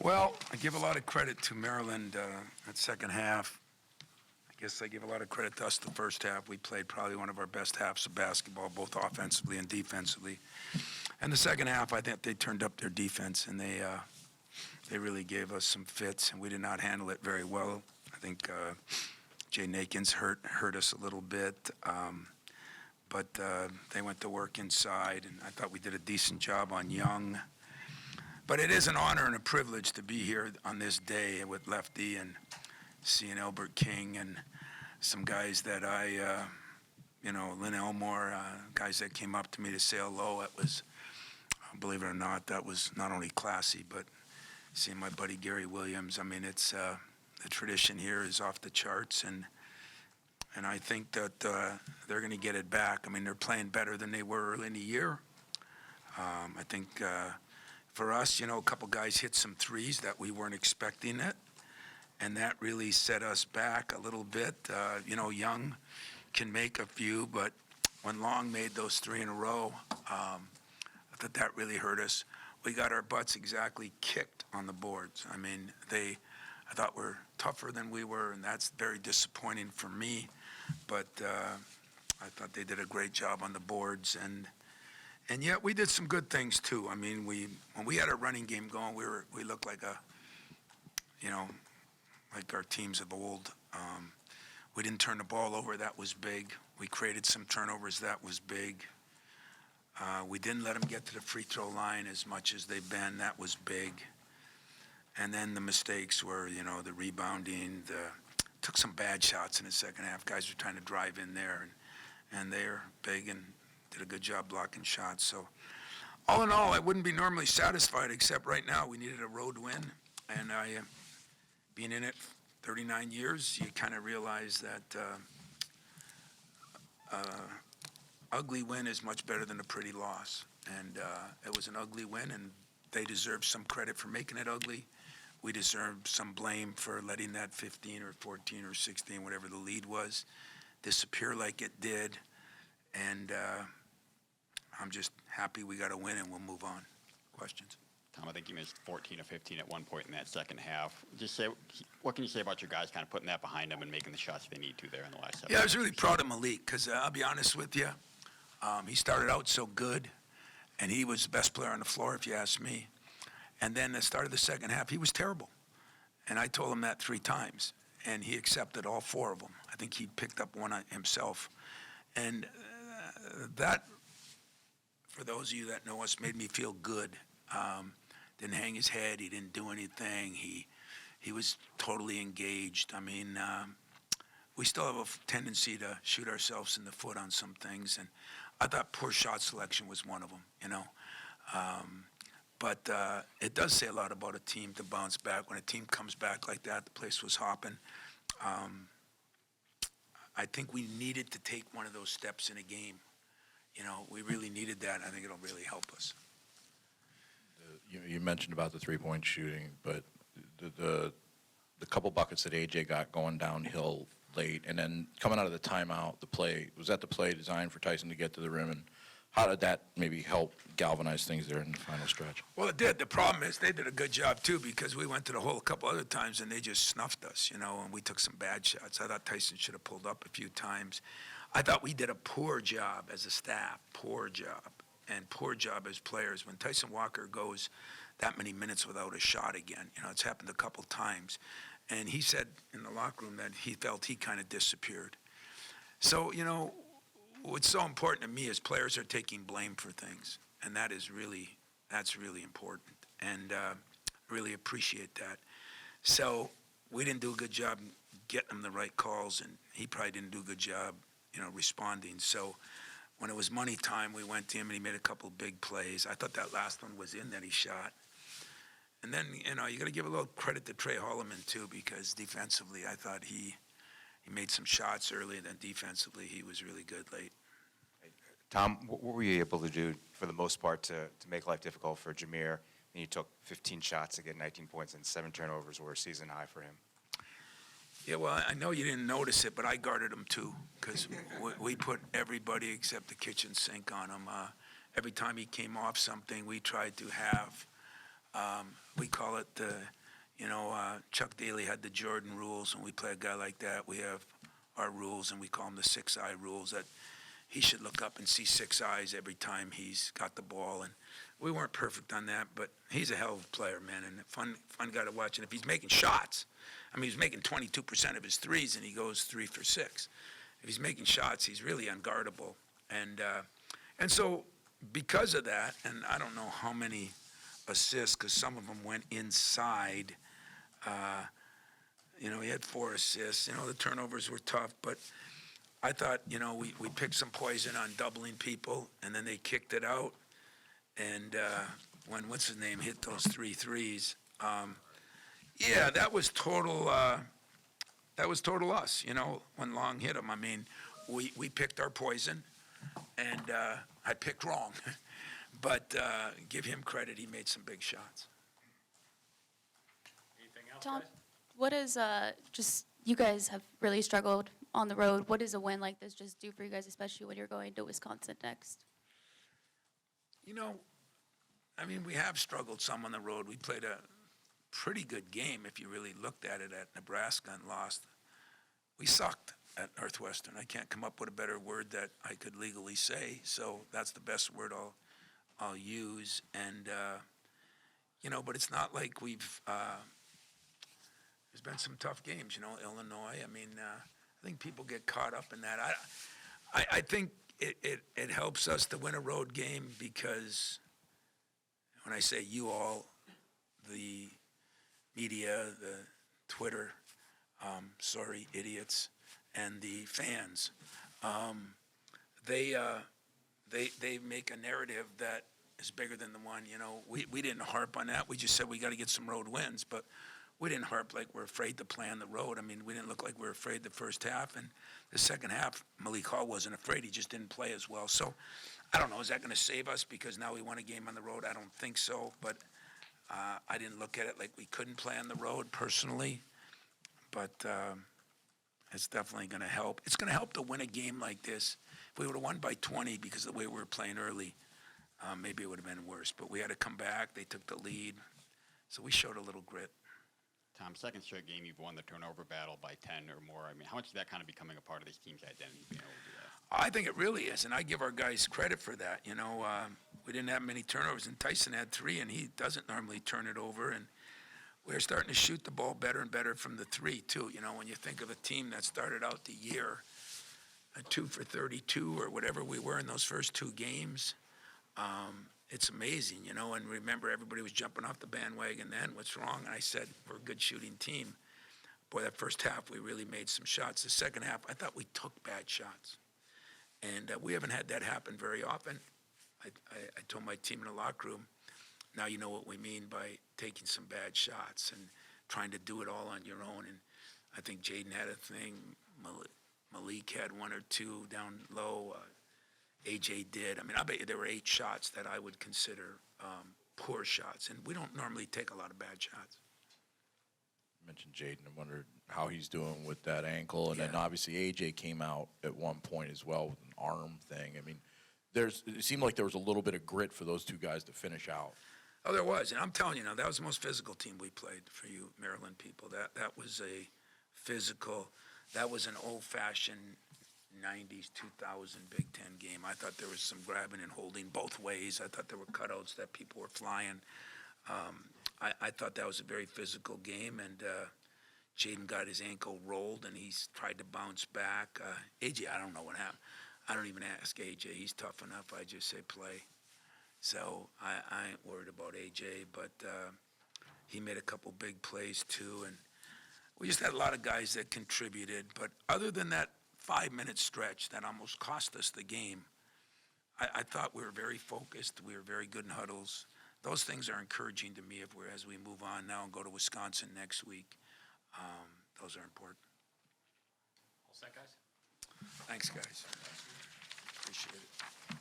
Well, I give a lot of credit to Maryland that second half. I guess I give a lot of credit to us the first half. We played probably one of our best halves of basketball, both offensively and defensively. And the second half, I think they turned up their defense, and they really gave us some fits, and we did not handle it very well. I think Jay Nakins hurt us a little bit, but they went to work inside, and I thought we did a decent job on Young. But it is an honor and a privilege to be here on this day with Lefty and seeing Albert King and some guys that Lynn Elmore, guys that came up to me to say hello. It was, believe it or not, that was not only classy, but seeing my buddy Gary Williams. I mean, it's the tradition here is off the charts, and I think that they're going to get it back. I mean, they're playing better than they were early in the year. I think for us, a couple guys hit some threes that we weren't expecting it, and that really set us back a little bit. Young can make a few, but when Long made those three in a row, I thought that really hurt us. We got our butts exactly kicked on the boards. I mean, I thought were tougher than we were, and that's very disappointing for me. But I thought they did a great job on the boards, and yet we did some good things too. I mean, when we had a running game going, we looked like like our teams of old. We didn't turn the ball over. That was big. We created some turnovers. That was big. We didn't let them get to the free throw line as much as they've been. That was big. And then the mistakes were, the rebounding. Took some bad shots in the second half. Guys were trying to drive in there, and they're big and did a good job blocking shots. So all in all, I wouldn't be normally satisfied, except right now we needed a road win. And being in it 39 years, you kind of realize that ugly win is much better than a pretty loss. And it was an ugly win, and they deserve some credit for making it ugly. We deserve some blame for letting that 15 or 14 or 16, whatever the lead was, disappear like it did. And I'm just happy we got a win, and we'll move on. Questions? Tom, I think you missed 14 or 15 at one point in that second half. What can you say about your guys kind of putting that behind them and making the shots they need to there in the last 7 Yeah, I was really proud of Malik because I'll be honest with you. He started out so good, and he was the best player on the floor, if you ask me. And then the start of the second half, he was terrible. And I told him that 3 times, and he accepted all 4 of them. I think he picked up one himself. And that, for those of you that know us, made me feel good. Didn't hang his head. He didn't do anything. He was totally engaged. I mean, we still have a tendency to shoot ourselves in the foot on some things, and I thought poor shot selection was one of them, But it does say a lot about a team to bounce back. When a team comes back like that, the place was hopping. I think we needed to take one of those steps in a game. We really needed that. I think it'll really help us. You mentioned about the three-point shooting, but the couple buckets that AJ got going downhill late, and then coming out of the timeout, was that the play designed for Tyson to get to the rim, and how did that maybe help galvanize things there in the final stretch? Well, it did. The problem is they did a good job, too, because we went to the hole a couple other times, and they just snuffed us, and we took some bad shots. I thought Tyson should have pulled up a few times. I thought we did a poor job as a staff, poor job, and poor job as players. When Tyson Walker goes that many minutes without a shot again, it's happened a couple times. And he said in the locker room that he felt he kind of disappeared. So, what's so important to me is players are taking blame for things, and that's really important, and really appreciate that. So we didn't do a good job getting him the right calls, and he probably didn't do a good job, responding. So when it was money time, we went to him, and he made a couple of big plays. I thought that last one was in that he shot. And then, you got to give a little credit to Trey Holloman, too, because defensively I thought he made some shots early, and then defensively he was really good late. Tom, what were you able to do for the most part to make life difficult for Jameer? And you took 15 shots to get 19 points, and 7 turnovers were a season high for him. Yeah, well, I know you didn't notice it, but I guarded him too, because we put everybody except the kitchen sink on him. Every time he came off something, we tried to have, we call it the Chuck Daly had the Jordan rules, and we play a guy like that. We have our rules, and we call them the 6-eye rules, that he should look up and see 6 eyes every time he's got the ball. And we weren't perfect on that, but he's a hell of a player, man, and a fun guy to watch. And if he's making shots, I mean, he's making 22% of his threes, and he goes 3 for 6. If he's making shots, he's really unguardable. And so because of that, and I don't know how many assists, because some of them went inside. He had 4 assists. The turnovers were tough, but I thought, we picked some poison on doubling people, and then they kicked it out. And when what's-his-name hit those 3 threes, that was total. That was total us. When Long hit him. I mean, we picked our poison, and I picked wrong. But give him credit; he made some big shots. Anything else, Tom, guys? what is just you guys have really struggled on the road. What does a win like this just do for you guys, especially when you're going to Wisconsin next? We have struggled some on the road. We played a pretty good game if you really looked at it at Nebraska and lost. We sucked at Northwestern. I can't come up with a better word that I could legally say, so that's the best word I'll use. And but it's not like we've. There's been some tough games, Illinois. I think people get caught up in that. I think it helps us to win a road game because when I say you all, the media, the Twitter, idiots, and the fans, they make a narrative that is bigger than the one. We didn't harp on that. We just said we got to get some road wins, but we didn't harp like we're afraid to play on the road. We didn't look like we were afraid the first half, and the second half, Malik Hall wasn't afraid. He just didn't play as well. So I don't know. Is that going to save us because now we won a game on the road? I don't think so, but I didn't look at it like we couldn't play on the road personally, but it's definitely going to help. It's going to help to win a game like this. If we would have won by 20 because of the way we were playing early, maybe it would have been worse. But we had to come back. They took the lead, so we showed a little grit. Tom, second straight game, you've won the turnover battle by 10 or more. How much is that kind of becoming a part of this team's identity, being able to do that? I think it really is, and I give our guys credit for that. We didn't have many turnovers, and Tyson had 3, and he doesn't normally turn it over. And we're starting to shoot the ball better and better from the 3, too. When you think of a team that started out the year at 2 for 32 or whatever we were in those first 2 games, it's amazing, and remember everybody was jumping off the bandwagon then. What's wrong? And I said, we're a good shooting team. Boy, that first half, we really made some shots. The second half, I thought we took bad shots. And we haven't had that happen very often. I told my team in the locker room, now you know what we mean by taking some bad shots and trying to do it all on your own. And I think Jaden had a thing. Malik had 1 or 2 down low. AJ did. I bet you there were 8 shots that I would consider poor shots, and we don't normally take a lot of bad shots. You mentioned Jaden. I wondered how he's doing with that ankle, and then obviously AJ came out at one point as well with an arm thing. It seemed like there was a little bit of grit for those 2 guys to finish out. Oh, there was, and I'm telling you now, that was the most physical team we played for you Maryland people. That was a physical, that was an old-fashioned 90s, 2000 Big Ten game. I thought there was some grabbing and holding both ways. I thought there were cutouts that people were flying. I thought that was a very physical game, and Jaden got his ankle rolled, and he's tried to bounce back. AJ, I don't know what happened. I don't even ask AJ. He's tough enough. I just say play. So I ain't worried about AJ, but he made a couple big plays too, and we just had a lot of guys that contributed. But other than that 5-minute stretch that almost cost us the game, I thought we were very focused. We were very good in huddles. Those things are encouraging to me as we move on now and go to Wisconsin next week. Those are important. All set, guys? Thanks, guys. Appreciate it.